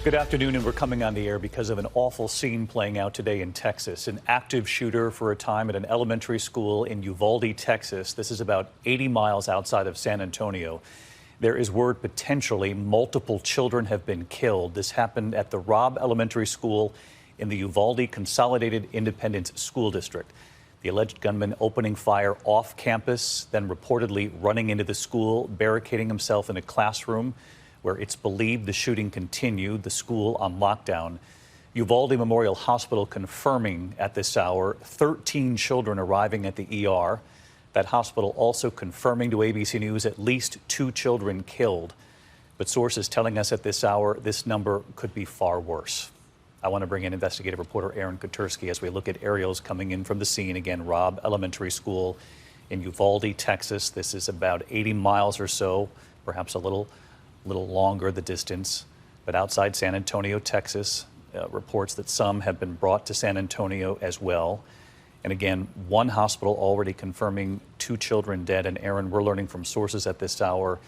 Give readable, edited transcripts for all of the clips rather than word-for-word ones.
Good afternoon, and we're coming on the air because of an awful scene playing out today in Texas. An active shooter for a time at an elementary school in Uvalde, Texas. This is about 80 miles outside of San Antonio. There is word potentially multiple children have been killed. This happened at the Robb Elementary School in the Uvalde Consolidated Independent School District. The alleged gunman opening fire off campus, then reportedly running into the school, barricading himself in a classroom, where it's believed the shooting continued, the school on lockdown. Uvalde Memorial Hospital confirming at this hour 13 children arriving at the ER. That hospital also confirming to ABC News at least 2 children killed. But sources telling us at this hour this number could be far worse. I want to bring in investigative reporter Aaron Kotursky as we look at aerials coming in from the scene. Again, Robb Elementary School in Uvalde, Texas. This is about 80 miles or so, perhaps a little longer the distance, but outside San Antonio, Texas. Reports that some have been brought to San Antonio as well. And again, one hospital already confirming 2 children dead. And Aaron, we're learning from sources at this hour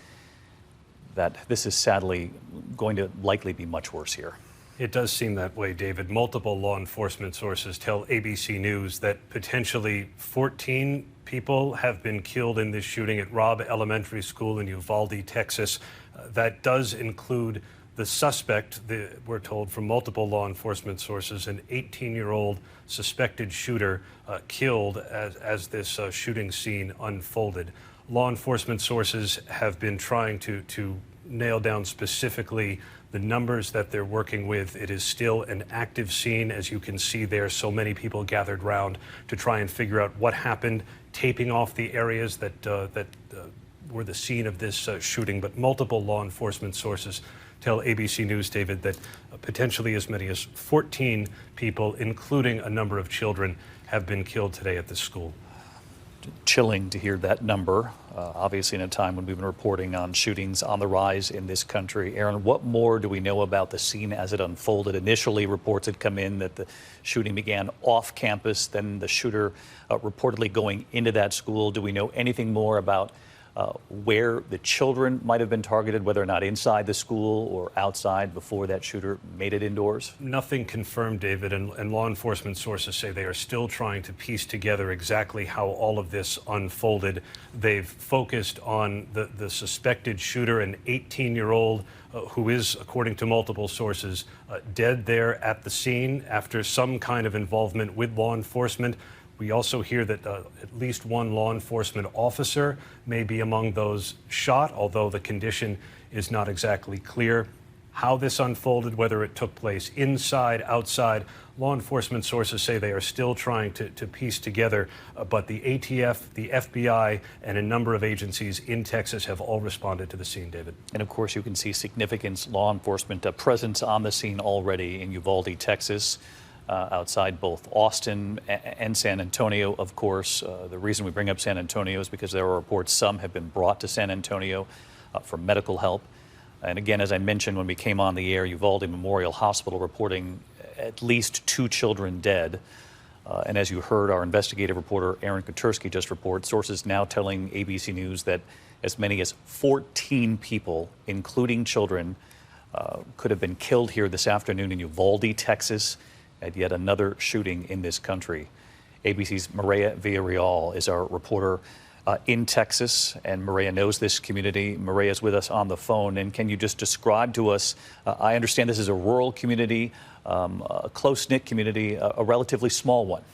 that this is sadly going to likely be much worse here. It does seem that way, David. Multiple law enforcement sources tell ABC News that potentially 14 people have been killed in this shooting at Robb Elementary School in Uvalde, Texas. That does include the suspect, we're told from multiple law enforcement sources, an 18-year-old suspected shooter killed as this shooting scene unfolded. Law enforcement sources have been trying to nail down specifically the numbers that they're working with. It is still an active scene, as you can see there. So many people gathered round to try and figure out what happened, taping off the areas that were the scene of this shooting. But multiple law enforcement sources tell ABC News, David, that potentially as many as 14 people, including a number of children, have been killed today at this school. Chilling to hear that number, obviously in a time when we've been reporting on shootings on the rise in this country. Aaron, what more do we know about the scene as it unfolded? Initially, reports had come in that the shooting began off campus, then the shooter reportedly going into that school. Do we know anything more about where the children might have been targeted, whether or not inside the school or outside before that shooter made it indoors? Nothing confirmed, David, and law enforcement sources say they are still trying to piece together exactly how all of this unfolded. They've focused on the suspected shooter, an 18-year-old who is, according to multiple sources, dead there at the scene after some kind of involvement with law enforcement. We also hear that at least one law enforcement officer may be among those shot, although the condition is not exactly clear. How this unfolded, whether it took place inside, outside, law enforcement sources say they are still trying to piece together, but the ATF, the FBI, and a number of agencies in Texas have all responded to the scene, David. And of course, you can see significant law enforcement presence on the scene already in Uvalde, Texas. Outside both Austin and San Antonio, of course. The reason we bring up San Antonio is because there are reports some have been brought to San Antonio for medical help. And again, as I mentioned when we came on the air, Uvalde Memorial Hospital reporting at least 2 children dead. And as you heard, our investigative reporter Aaron Kotursky just report, sources now telling ABC News that as many as 14 people, including children, could have been killed here this afternoon in Uvalde, Texas, at yet another shooting in this country. ABC's Maria Villarreal is our reporter in Texas, and Maria knows this community. Maria is with us on the phone, and can you just describe to us, I understand this is a rural community, a close-knit community, a relatively small one.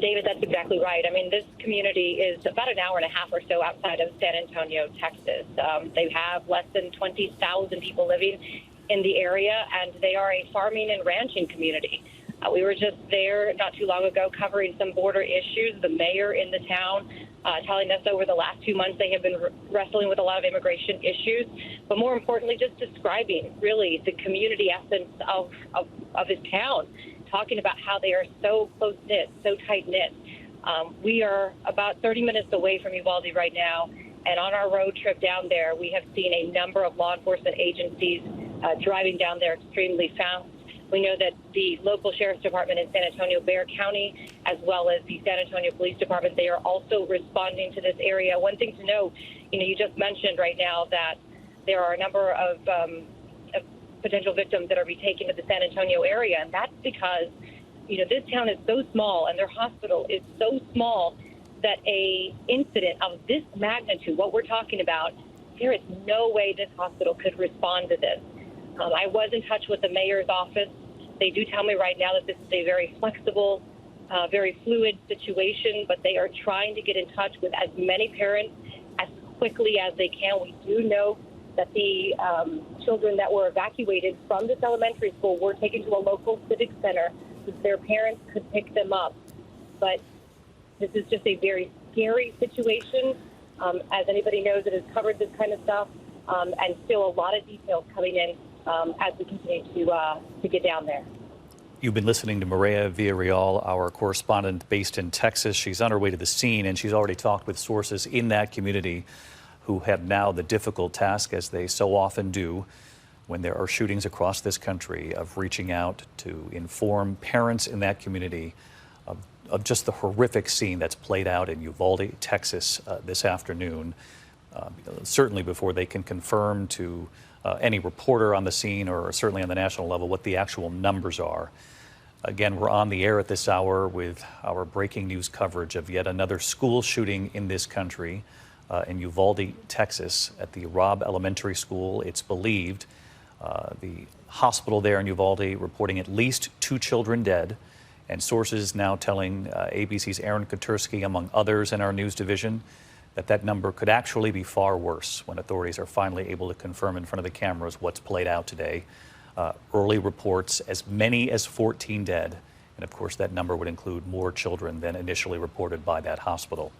David, that's exactly right. I mean, this community is about an hour and a half or so outside of San Antonio, Texas. They have less than 20,000 people living in the area, and they are a farming and ranching community. We were just there not too long ago covering some border issues. The mayor in the town telling us over the last 2 months they have been wrestling with a lot of immigration issues, but more importantly, just describing really the community essence of his town, talking about how they are so close-knit, so tight-knit. We are about 30 minutes away from Uvalde right now, and on our road trip down there, we have seen a number of law enforcement agencies driving down there extremely fast. We know that the local sheriff's department in San Antonio, Bexar County, as well as the San Antonio Police Department, they are also responding to this area. One thing to note, you just mentioned right now that there are a number of potential victims that are being taken to the San Antonio area. And that's because, this town is so small and their hospital is so small that a incident of this magnitude, what we're talking about, there is no way this hospital could respond to this. I was in touch with the mayor's office. They do tell me right now that this is a very flexible, very fluid situation, but they are trying to get in touch with as many parents as quickly as they can. We do know that the children that were evacuated from this elementary school were taken to a local civic center so their parents could pick them up. But this is just a very scary situation. As anybody knows that has covered this kind of stuff, and still a lot of details coming in as we continue to get down there. You've been listening to Maria Villarreal, our correspondent based in Texas. She's on her way to the scene, and she's already talked with sources in that community who have now the difficult task, as they so often do when there are shootings across this country, of reaching out to inform parents in that community of just the horrific scene that's played out in Uvalde, Texas this afternoon, certainly before they can confirm to any reporter on the scene or certainly on the national level what the actual numbers are. Again, we're on the air at this hour with our breaking news coverage of yet another school shooting in this country in Uvalde, Texas, at the Robb Elementary School. It's believed the hospital there in Uvalde reporting at least 2 children dead, and sources now telling ABC's Aaron Katursky, among others in our news division, that number could actually be far worse when authorities are finally able to confirm in front of the cameras what's played out today. Early reports, as many as 14 dead, and of course that number would include more children than initially reported by that hospital.